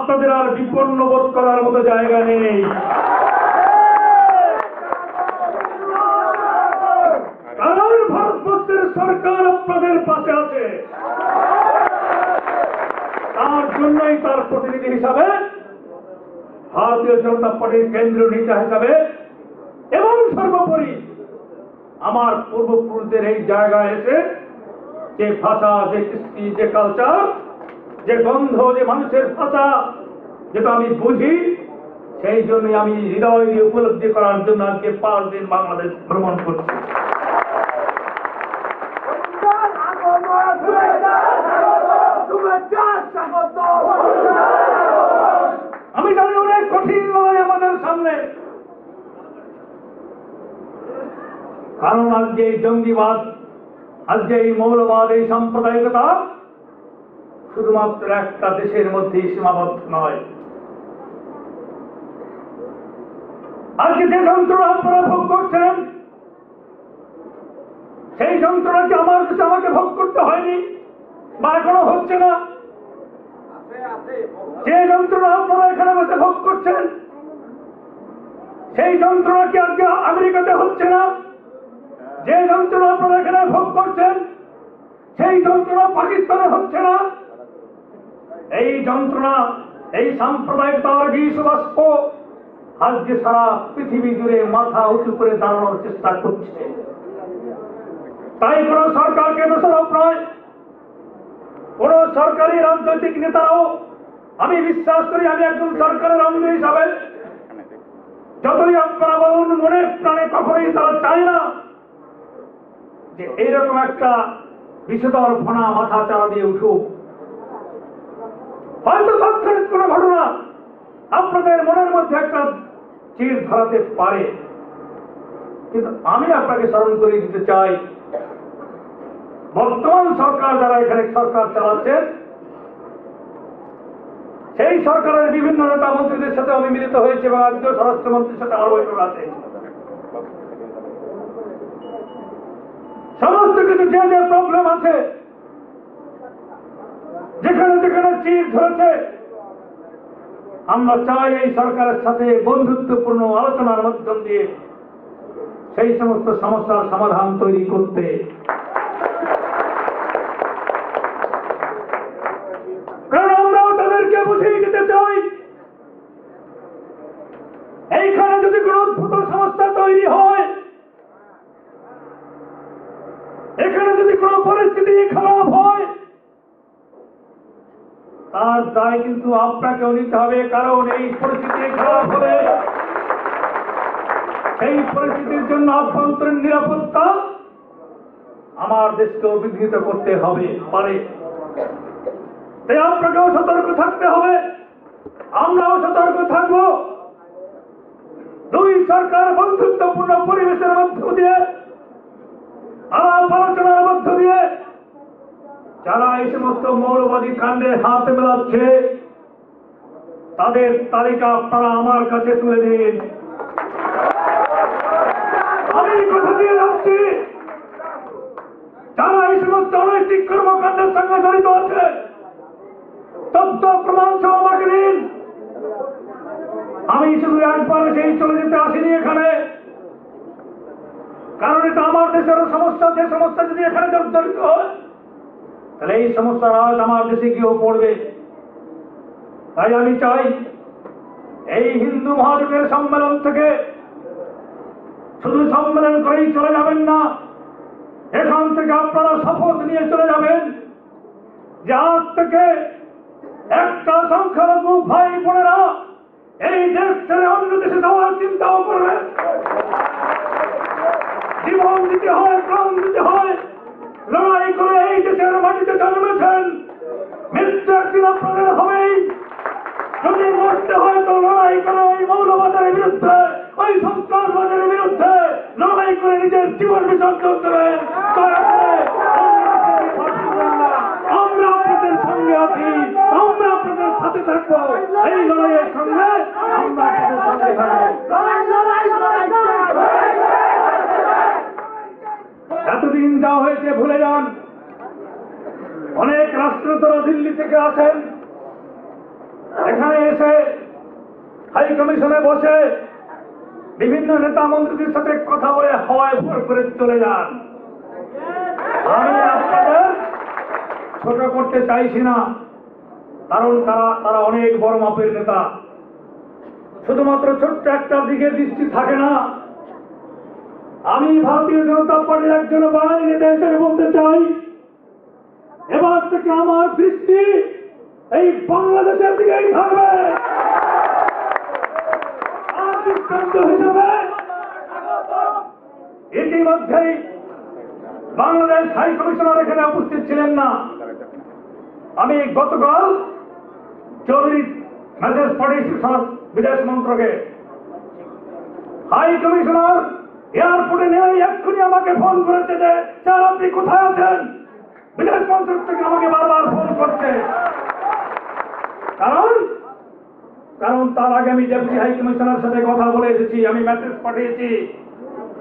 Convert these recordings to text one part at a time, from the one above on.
আপনাদের আর বিপন্ন বোধ করার মতো জায়গা নেই। কারণ ভারতবর্ষের সরকার আপনাদের পাশে আছে, তার জন্যই তার প্রতিনিধি হিসাবে ভারতীয় জনতা পার্টির কেন্দ্রীয় নেতা হিসাবে এবং সর্বোপরি আমার পূর্বপুরুষদের এই জায়গায় এসে যে ভাষা, যে কৃষ্টি, যে কালচার, যে গন্ধ, যে মানুষের ভাষা যেটা আমি বুঝি, সেই জন্য আমি হৃদয় দিয়ে উপলব্ধি করার জন্য আজকে 5 দিন বাংলাদেশ ভ্রমণ করছি। আমি জানি অনেক কঠিন লড়াই আমাদের সামনে, কারণ আজকে এই জঙ্গিবাদ, আজকে এই মৌলবাদ, এই সাম্প্রদায়িকতা শুধুমাত্র একটা দেশের মধ্যেই সীমাবদ্ধ নয়। আজকে যে যন্ত্রণা আপনারা ভোগ করছেন, সেই যন্ত্রণা কি আমার কাছে আমাকে ভোগ করতে হয়নি বা এখনো হচ্ছে না? যে যন্ত্রণা আপনারা এখানে বসে ভোগ করছেন, সেই যন্ত্রণা কি আজকে আমেরিকাতে হচ্ছে না? যে যন্ত্রণা আপনারা এখানে ভোগ করছেন, সেই যন্ত্রণা পাকিস্তানে হচ্ছে না? এই যন্ত্রণা, এই সাম্প্রদায়িকতার বিষবাষ্প আজকে সারা পৃথিবী জুড়ে মাথা উঁচু করে দাঁড়ানোর চেষ্টা করছে। তাই কোন সরকারকে দোষারোপ নয়, কোন সরকারি রাজনৈতিক নেতারাও, আমি বিশ্বাস করি, আমি একজন সরকারের অঙ্গ হিসাবে, যতই আপনারা বলুন, মনে প্রাণে কখনোই তারা চায় না যে এইরকম একটা বিষধর ফোনা মাথা চারা দিয়ে উঠুক। হয়তো তৎক্ষণিক কোন ঘটনা আপনাদের মনের মধ্যে একটা চির ধরাতে পারে, কিন্তু আমি আপনাকে স্মরণ করে দিতে চাই, বর্তমান সরকার যারা এখানে সরকার চালাচ্ছে, সেই সরকারের বিভিন্ন নেতা মন্ত্রীদের সাথে আমি মিলিত হয়েছে এবং আজকেও স্বরাষ্ট্রমন্ত্রীর সাথে আমার বৈঠক আছে। সমস্ত কিছু যে যে প্রবলেম আছে, যেখানে যেখানে চির ধরেছে, আমরা চাই এই সরকারের সাথে বন্ধুত্বপূর্ণ আলোচনার মাধ্যম দিয়ে সেই সমস্ত সমস্যার সমাধান তৈরি করতে। কারণ আমরাও তাদেরকে বুঝিয়ে দিতে চাই, এইখানে যদি কোন অদ্ভুত সমস্যা তৈরি হয়, এখানে যদি কোন পরিস্থিতি খারাপ হয়, তার দায় কিন্তু আপনাকেও নিতে হবে। কারণ এই পরিস্থিতি খারাপ হলে সেই পরিস্থিতির জন্য আভ্যন্তরীণ নিরাপত্তা আমার দেশকেও বিঘ্নিত করতে হবে পারে। তাই আপনাকেও সতর্ক থাকতে হবে, আমরাও সতর্ক থাকবো। দুই সরকার বন্ধুত্বপূর্ণ পরিবেশের মধ্য দিয়ে, আলাপ আলোচনার মধ্য দিয়ে যারা এই সমস্ত মৌলবাদী কাণ্ডে হাত মেলাচ্ছে, তাদের তালিকা আপনারা আমার কাছে তুলে দিন। আমি কথা দিয়ে যাচ্ছি, যারা এই সমস্ত অনৈতিক কর্মকাণ্ডের সঙ্গে জড়িত আছে, তথ্য প্রমাণ সহ আমাকে দিন। আমি শুধু একবার সেই চলে যেতে আসিনি এখানে, কারণ এটা আমার দেশেরও সমস্যা। যে সমস্যা যদি এখানে জড়িত হয়, তাহলে এই সমস্যা আজ আমার দেশে গিয়েও পড়বে। তাই আমি চাই এই হিন্দু মহাজোটের সম্মেলন থেকে শুধু সম্মেলন করেই চলে যাবেন না, এখান থেকে আপনারা শপথ নিয়ে চলে যাবেন যে আজ থেকে একটা সংখ্যালঘু ভাই বোনেরা এই দেশ ছেড়ে অন্য দেশে যাওয়ার চিন্তাও করবেন। জীবন দিতে হয়, প্রাণ দিতে হয়, লড়াই করে এই দেশের মাটিতে জন্মেছেন, মৃত্যু একদিন আপনাদের হবেই। যদি মরতে হয় তো লড়াই করে ওই মৌলবাদের বিরুদ্ধে, ওই সন্ত্রাসবাদের বিরুদ্ধে লড়াই করে নিজের জীবন বিসর্জন দেবেন। আমরা আপনাদের সঙ্গে আছি, আমরা আপনাদের সাথে থাকবো। এই লড়াইয়ের সঙ্গে আমরা আপনাদের সঙ্গে থাকবো। এতদিন যা হয়েছে ভুলে যান। অনেক রাষ্ট্রদূতরা দিল্লি থেকে আসেন, এখানে এসে হাই কমিশনে বসে বিভিন্ন নেতা মন্ত্রীদের সাথে কথা বলে হাওয়ায় ভর করে চলে যান। আমি আপনাদের ছোট করতে চাইছি না, কারণ তারা অনেক বড় মাপের নেতা। শুধুমাত্র ছোট্ট একটা দিকে দৃষ্টি থাকে না। আমি ভারতীয় জনতা পার্টির একজন বাঙালি নেতা হিসেবে বলতে চাই, এবার থেকে আমার দৃষ্টি এই বাংলাদেশের দিকেই থাকবে। আর দৃষ্টান্ত হিসেবে ইতিমধ্যেই বাংলাদেশ হাই কমিশনার এখানে উপস্থিত ছিলেন না। আমি গতকাল জরুরি মেসেজ পাঠিয়েছি বিদেশ মন্ত্রকে। হাই কমিশনার এয়ারপোর্টে নেমে এক্ষুনি আমাকে ফোন করেছে যে স্যার আপনি কোথায় আছেন। বিদেশ মন্ত্রক থেকে আমাকে বারবার ফোন করছে। কারণ তার আগে আমি ডেপুটি হাই কমিশনার সাথে কথা বলে এসেছি, আমি মেসেজ পাঠিয়েছি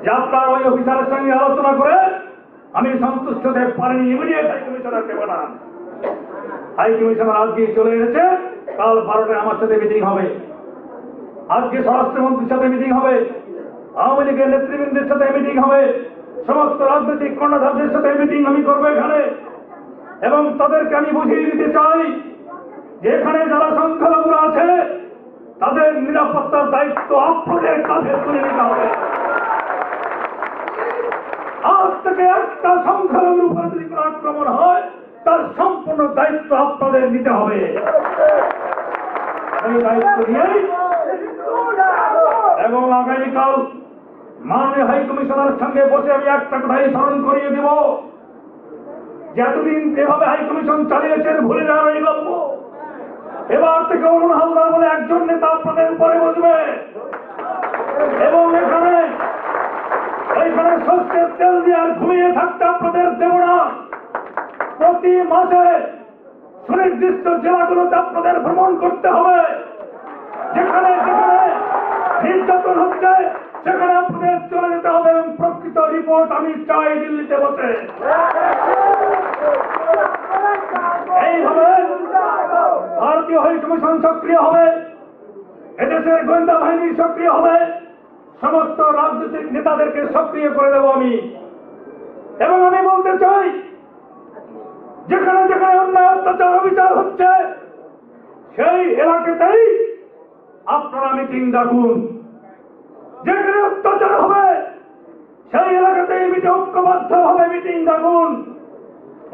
যে আপনার ওই অফিসারের সঙ্গে আলোচনা করে আমি সন্তুষ্ট হতে পারিনি, ইমিডিয়েট হাই কমিশনারকে পাঠান। হাই কমিশনার আজকে চলে এসেছে, কাল 12টায় আমার সাথে মিটিং হবে। আজকে স্বরাষ্ট্রমন্ত্রীর সাথে মিটিং হবে, আওয়ামী লীগের নেতৃবৃন্দের সাথে মিটিং হবে, সমস্ত রাজনৈতিক কর্ণধারদের সাথে মিটিং আমি করবো এখানে। এবং তাদেরকে আমি বুঝিয়ে দিতে চাই যে এখানে যারা সংখ্যালঘুরা আছে তাদের নিরাপত্তার দায়িত্ব আপনাদের কাঁধে তুলে নিতে হবে। আজ থেকে একটা সংখ্যালঘুর উপরে যদি কোনো আক্রমণ হয় তার সম্পূর্ণ দায়িত্ব আপনাদের নিতে হবে। এই দায়িত্ব নিয়েই এবং আগামীকাল মাননীয় হাই কমিশনারের সঙ্গে বসে আমি একটা কথাই স্মরণ করিয়ে দেব, যে এতদিন যেভাবে হাই কমিশন চালিয়েছেন ভুলে যাওয়ার এই গল্প। এবার থেকে অরুণ হালদার বলে একজন নেতা আপনাদের উপরে বসবে এবং এখানে সর্ষের তেল দিয়ে আর ঘুমিয়ে থাকতে আপনাদের দেব না। প্রতি মাসে সুনির্দিষ্ট জেলাগুলোতে আপনাদের ভ্রমণ করতে হবে। যেখানে যেখানে নির্যাতন হচ্ছে সেখানে আপনাদের চলে যেতে হবে এবং প্রকৃত রিপোর্ট আমি চাই দিল্লিতে বসে। এইভাবে ভারতীয় হাই কমিশন সক্রিয় হবে, এদেশের গোয়েন্দা বাহিনী সক্রিয় হবে, সমস্ত রাজনৈতিক নেতাদেরকে সক্রিয় করে দেব আমি। এবং আমি বলতে চাই, যেখানে যেখানে অন্যায় অত্যাচার অবিচার হচ্ছে সেই এলাকাতেই আপনারা মিটিং ডাকুন। যেখানে অত্যাচার হবে সেই এলাকাতেই ঐক্যবদ্ধ ভাবে মিটিং ডাকুন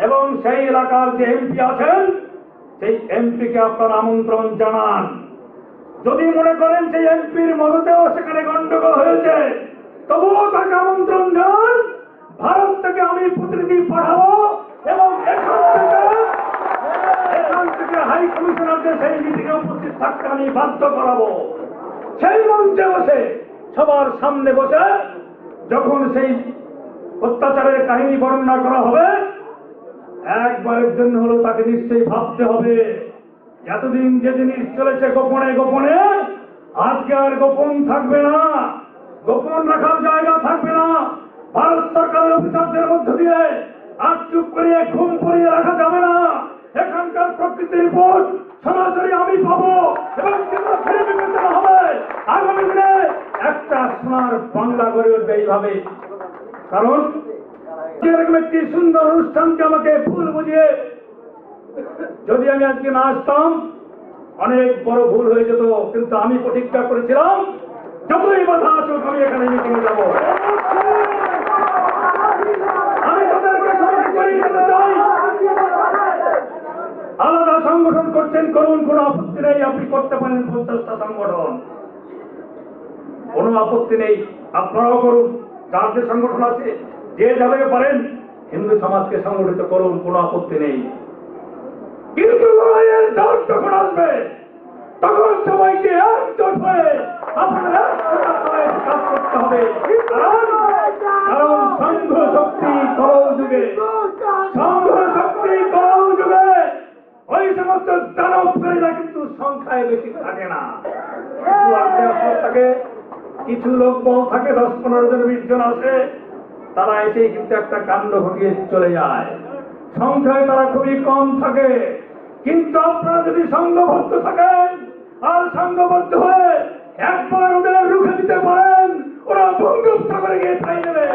এবং সেই এলাকার যে এমপি আছেন সেই এমপিকে আপনারা আমন্ত্রণ জানান। যদি মনে করেন সেই এমপির মদতেও সেখানে গন্ডগোল হয়েছে তবুও তাকে আমন্ত্রণ জানান। ভারত থেকে আমি প্রতিনিধি পাঠাবো এবং এখান থেকে হাই কমিশনারদের সেই মিটিংয়ে উপস্থিত থাকতে আমি বাধ্য করাবো। সেই মঞ্চে বসে সবার সামনে বসে যখন সেই অত্যাচারের কাহিনী বর্ণনা করা হবে একবারের জন্য হলো তাকে নিশ্চয়ই ভাবতে হবে এতদিন যে জিনিস চলেছে গোপনে গোপনে আজকে আর গোপন থাকবে না, গোপন রাখার জায়গা থাকবে না। ভারত সরকারের অফিসারদের মধ্য দিয়ে আর চুপ করিয়ে ঘুম পড়িয়ে রাখা যাবে না। এখানকার প্রকৃতির রিপোর্ট সরাসরি আমি পাবো এবং বিবেচনা হবে। আগামী দিনে একটা সোনার বাংলা গড়ে উঠবে এইভাবে। কারণ এরকম একটি সুন্দর অনুষ্ঠানকে আমাকে ভুল বুঝিয়ে যদি আমি আজকে না আসতাম অনেক বড় ভুল হয়ে যেত, কিন্তু আমি প্রতিজ্ঞা করেছিলাম যতই বাধা আসুক আমি এখানে মিটিংয়ে যাব। আমি তাদেরকে স্মরণ করিয়ে দিতে চাই, আলাদা সংগঠন করছেন করুন, কোনো আপত্তি নেই। আপনি করতে পারেন 50টা সংগঠন, কোনো আপত্তি নেই। আপনারাও করুন, যার যে সংগঠন আছে যে যাবে পারেন হিন্দু সমাজকে সংগঠিত করুন, কোনো আপত্তি নেই। কিন্তু লড়াইয়ের ঝড় যখন আসবে তখন সবাইকে একজোট হয়ে আপনাদের কাজ করতে হবে। কারণ সংঘ শক্তি কল যুগে, সংঘ শক্তি কল যুগে ওই সমস্ত দানবকারীরা কিন্তু সংখ্যায় বেশি থাকে না, কিছু আগ্নেয়াস্ত্র থাকে, কিছু লোক বল থাকে, 10-15 জন 20 জন আসে, তারা এসেই কিন্তু একটা কাণ্ড ঘটিয়ে চলে যায়। সংখ্যায় তারা খুবই কম থাকে। কিন্তু আপনারা যদি সংঘবদ্ধ থাকেন আর সংঘবদ্ধ হয়ে একবার ওদের রুখে দিতে পারেন, ওরা বঙ্গোপসাগরে গিয়ে ঠাই নেবে,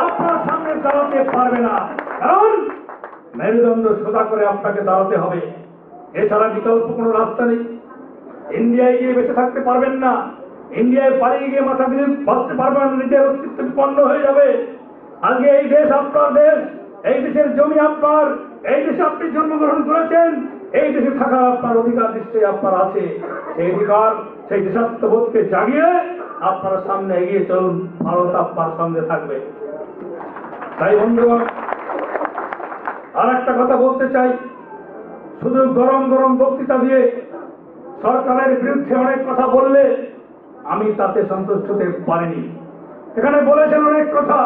আপনার সামনে দাঁড়াতে পারবে না। কারণ মেরুদণ্ড সোজা করে আপনাকে দাঁড়াতে হবে, এছাড়া বিকল্প কোনো রাস্তা নেই। ইন্ডিয়ায় গিয়ে বেঁচে থাকতে পারবেন না, ইন্ডিয়ায় পালিয়ে গিয়ে মাথা দিয়ে বাঁচতে পারবেন না, নিজের অস্তিত্ব বিপন্ন হয়ে যাবে। আজকে এই দেশ আপনার দেশ, এই দেশের জমি আপনার, এই দেশে আপনি জন্মগ্রহণ করেছেন, এই দেশে থাকার আপনার অধিকার নিশ্চয়ই আপনার আছে। সেই অধিকার, সেই দেশাত্মবোধকে জাগিয়ে আপনারা সামনে এগিয়ে চলুন, ভারত আপনার সঙ্গে থাকবে। তাই বন্ধুগণ, আর একটা কথা বলতে চাই, শুধু গরম গরম বক্তৃতা দিয়ে সরকারের বিরুদ্ধে অনেক কথা বললে আমি তাতে সন্তুষ্ট হতে পারিনি। এখানে বলেছেন অনেক কথা,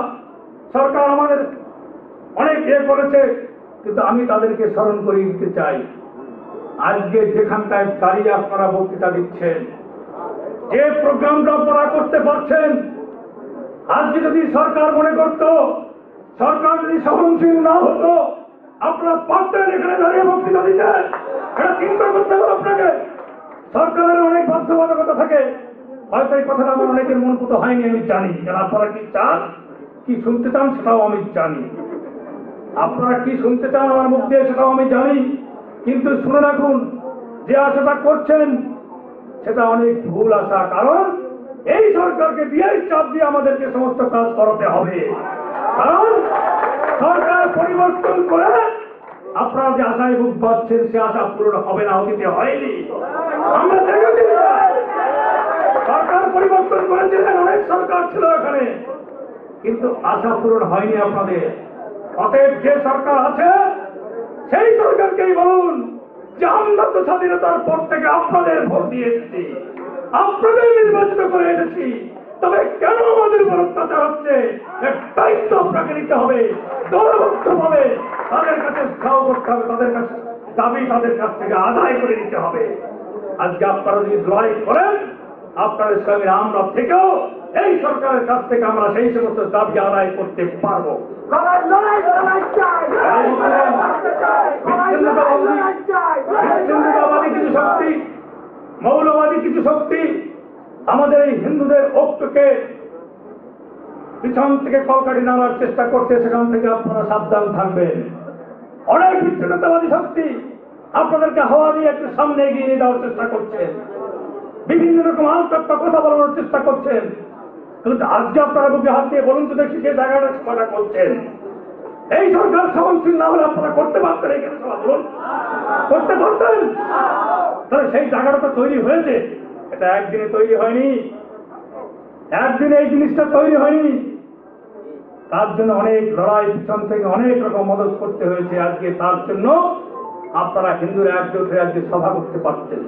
সরকার আমাদের অনেক করেছে, কিন্তু আমি তাদেরকে স্মরণ করিয়ে দিতে চাই। আজকে যেখানটায় দাঁড়িয়ে আপনারা বক্তৃতা দিচ্ছেন, যে প্রোগ্রামটা আপনারা করতে পারছেন, আজকে যদি সরকার মনে করত, সরকার যদি সহনশীল না হতো, আপনারা পারতেন এখানে দাঁড়িয়ে বক্তৃতা দিতে? এটা চিন্তা করতে হবে আপনাকে। সরকারের অনেক বাধ্যবাধকতা থাকে, হয়তো এই কথাটা আমার অনেকের মনপুত হয়নি, আমি জানি। যারা আপনারা কি চান, কি শুনতে চান সেটাও আমি জানি, আপনারা কি শুনতে চান আমার মুখ দিয়ে সেটাও আমি জানি। কিন্তু শুনে রাখুন, যে আশাটা করছেন সেটা অনেক ভুল আশা। কারণ এই সরকারকে দিয়ে চাপ দিয়ে আমাদেরকে সমস্ত কাজ করাতে হবে। কারণ সরকার পরিবর্তন করে আপনারা যে আশায় বুক বাঁধছেন, সে আশা পূরণ হবে না, অতীতে হয়নি। আমরা দেখেছি সরকার পরিবর্তন করেছিলেন, অনেক সরকার ছিল এখানে, কিন্তু আশা পূরণ হয়নি আপনাদের। অতএব যে সরকার আছে সেই সরকারকেই বলুন যে আমরা তো স্বাধীনতার পর থেকে আপনাদের ভোট দিয়ে এসেছি, আপনাদের নির্বাচিত করে এসেছি, তবে কেন আমাদের উপর অত্যাচার হচ্ছে, এর দায়িত্ব আপনাকে নিতে হবে। দলবদ্ধ ভাবে তাদের কাছে ধাও করতে হবে, তাদের কাছে দাবি তাদের কাছ থেকে আদায় করে নিতে হবে। আজকে আপনারা যদি লড়াই করেন, আপনাদের সঙ্গে আমরা থেকেও এই সরকারের কাছ থেকে আমরা সেই সমস্ত দাবি আদায় করতে পারবো। বিচ্ছিন্নতাবাদী কিছু শক্তি, মৌলবাদী কিছু শক্তি আমাদের এই হিন্দুদের ঐক্যকে পিছন থেকে কলকাঠি নামার চেষ্টা করছে, সেখান থেকে আপনারা সাবধান থাকবেন। অনেক বিচ্ছিন্নতাবাদী শক্তি আপনাদেরকে হাওয়া দিয়ে একটু সামনে এগিয়ে নিয়ে যাওয়ার চেষ্টা করছেন, বিভিন্ন রকম আলতপ্পা কথা বলানোর চেষ্টা করছেন। কিন্তু আজকে আপনারা বুকে হাত দিয়ে বলুন তো দেখি, যে জায়গাটা সভা করছেন, এই সরকার সহনশীল না হলে আপনারা করতে পারতেন? এখানে সভা বলুন, করতে পারতেন? তাহলে সেই জায়গাটা তো তৈরি হয়েছে, এটা একদিনে তৈরি হয়নি, একদিনে এই জিনিসটা তৈরি হয়নি। তার জন্য অনেক লড়াই, পিছন থেকে অনেক রকম মদত করতে হয়েছে। আজকে তার জন্য আপনারা হিন্দুরা একজোট হয়ে আজকে সভা করতে পারছেন।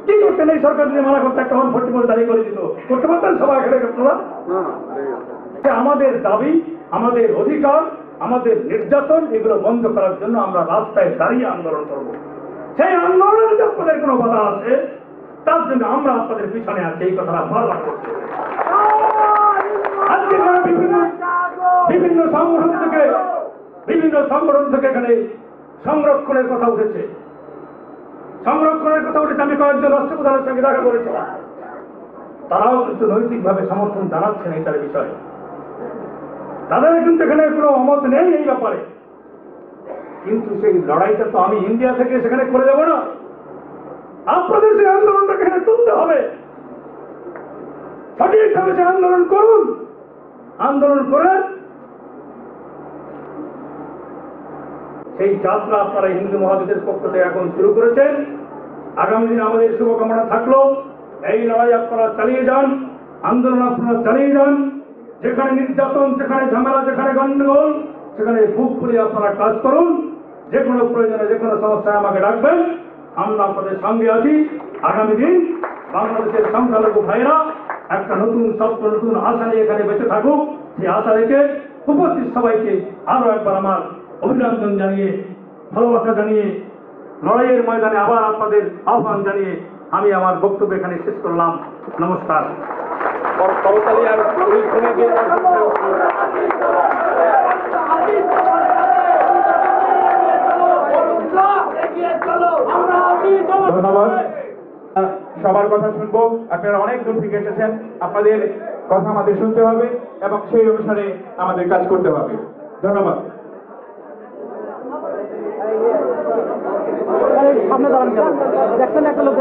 কি করতেন এই সরকার যদি মানা করতে, একটা 144 জারি করে দিত, করতে পারতেন সভা এখানে? আপনারা আমাদের দাবি, আমাদের অধিকার, আমাদের নির্যাতন, এগুলো বন্ধ করার জন্য আমরা রাস্তায় দাঁড়িয়ে আন্দোলন করব। সেই আন্দোলনে যদি আপনাদের কোনো বাধা আছে, তার জন্য আমরা আপনাদের পিছনে আছি, এই কথাটা বারবার করতে হবে। আজকে বিভিন্ন সংগঠন থেকে এখানে সংরক্ষণের কথা উঠেছে, আমি কয়েকজন রাষ্ট্রপ্রধানের সঙ্গে দেখা করেছিলাম, তারাও কিন্তু নৈতিকভাবে সমর্থন জানাচ্ছেন এটার বিষয়ে। তাদের কিন্তু এখানে কোনো অমত নেই এই ব্যাপারে, কিন্তু সেই লড়াইটা তো আমি ইন্ডিয়া থেকে সেখানে করে যাব না। আপনাদের সেই আন্দোলনটাকে এখানে তুলতে হবে, সঠিকভাবে সে আন্দোলন করুন। আন্দোলন করে সেই যাত্রা আপনারা হিন্দু মহাজোটের পক্ষ থেকে এখন শুরু করেছেন। আগামী দিন আমাদের শুভকামনা থাকলো, এই লড়াই আপনারা চালিয়ে যান, আন্দোলন আপনারা চালিয়ে যান। যেখানে নির্যাতন, যেখানে ঝামেলা, যেখানে গন্ডগোল, সেখানে বুক খুলে আপনারা কাজ করুন। যে কোনো প্রয়োজনে, যে কোনো সমস্যায় আমাকে ডাকবেন, আমরা আপনাদের সঙ্গে আছি। আগামী দিন বাংলাদেশের সংখ্যালঘু ভাইরা একটা নতুন স্বপ্ন, নতুন আশা নিয়ে এখানে বেঁচে থাকুক, সেই আশা রেখে উপস্থিত সবাইকে আরো একবার আমার অভিনন্দন জানিয়ে, ভালোবাসা জানিয়ে, লড়াইয়ের ময়দানে আবার আপনাদের আহ্বান জানিয়ে আমি আমার বক্তব্য এখানে শেষ করলাম। নমস্কার। ধন্যবাদ। সবার কথা শুনবো। আপনারা অনেক দূর থেকে এসেছেন, আপনাদের কথা আমাদের শুনতে হবে এবং সেই অনুসারে আমাদের কাজ করতে হবে। ধন্যবাদ। সামনে দাঁড়ান, দেখছেন একটা লোক